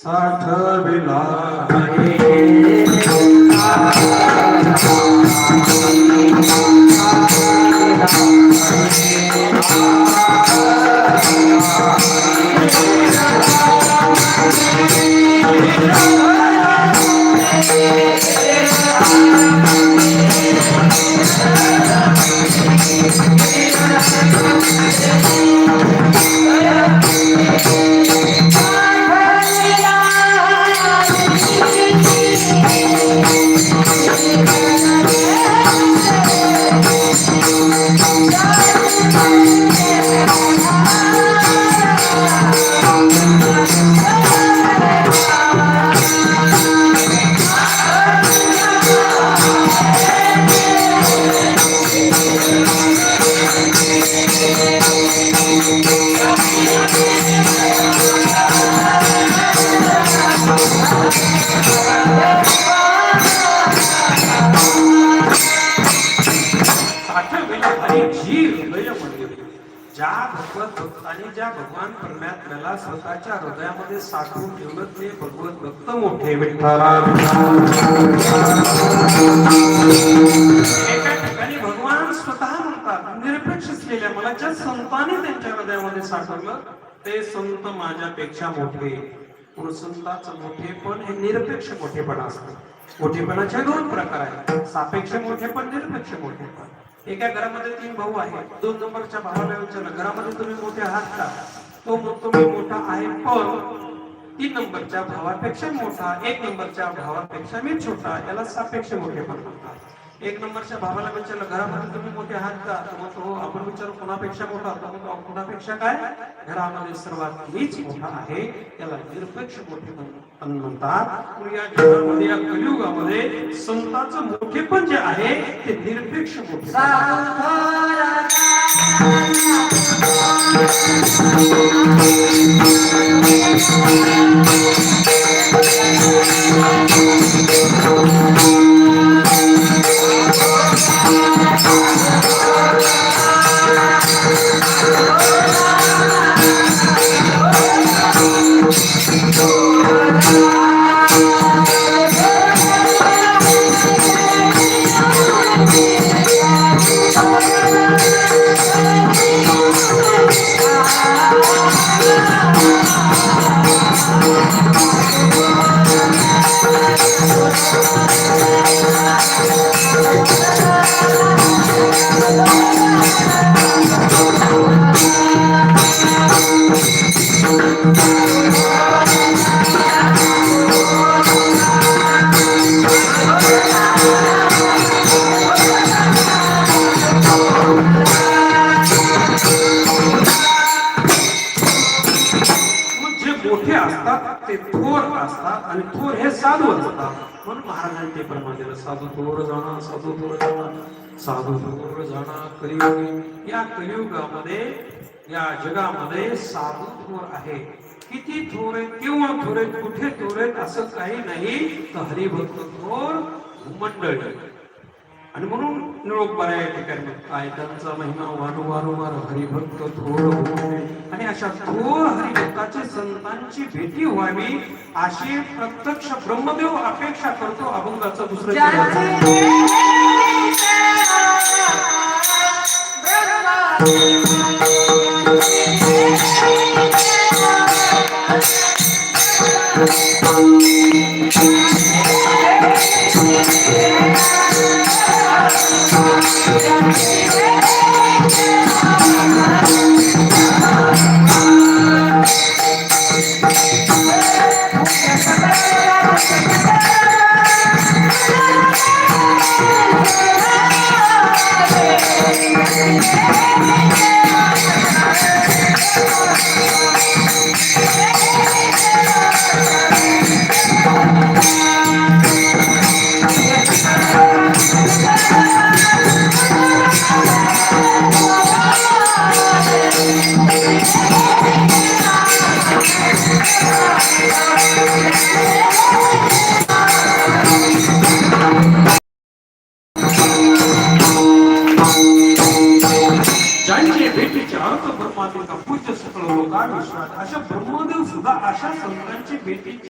साठविला ज्या भगवत भक्तांनी ज्या भगवान परमात्म्याला स्वतःच्या हृदयामध्ये साठवून ठेवलं ते भगवत भक्त मोठे विठ्ठला एका ठिकाणी भगवान स्वतः म्हणतात निरपेक्ष असलेल्या मला ज्या संतांनी त्यांच्या हृदयामध्ये साठवलं ते संत माझ्यापेक्षा मोठे. म्हणून संतांचं मोठेपण हे निरपेक्ष मोठेपण असतं. मोठेपणाचे दोन प्रकार आहेत, सापेक्ष मोठेपण, निरपेक्ष मोठेपण. एका घरामध्ये 3 भाऊ आहेत. 2 नंबरच्या भावाला विचारलं घरामध्ये तुम्ही मोठे आहात का? तो म्हणतो मी मोठा आहे, पण 3 नंबरच्या भावापेक्षा मोठा, 1 नंबरच्या भावापेक्षा मी छोटा. याला सापेक्ष मोठेपण म्हणतात. 1 नंबरच्या भावाला विचारलं घरामध्ये तुम्ही मोठे आहात का? तो म्हणतो आपण विचारू कोणापेक्षा मोठा? तो म्हणतो कोणापेक्षा काय? घरामध्ये सर्वात मीच मोठा आहे. याला निरपेक्ष मोठेपण म्हणतात. या जगामध्ये या कलियुगामध्ये संतांचं मोठेपण जे आहे ते निरपेक्ष मोठेपण. ते थोर असतात आणि थोर हे साधू असतात. म्हणून महाराजांनी ते प्रमाण दिलं, साधू थोर जाणा, साधू थोर जाणा, साधू थोर जाणा. कलियुग, या कलियुगामध्ये या जगामध्ये साधू थोर आहे. किती थोर आहेत, केव्हा थोर आहेत, कुठे थोर आहेत असं काही नाही. तर हरिभक्त थोर मंडळी. आणि म्हणून निरोप या ठिकाणी काय त्यांचा महिमा वारंवार हरिभक्त थोर होते. आणि अशा थोर हरिभक्ताची संतांची भेटी व्हावी अशी प्रत्यक्ष ब्रह्मदेव अपेक्षा करतो. अभंगाचं दुसरं अशा ब्रह्मदेव सुद्धा अशा संतांची भेटी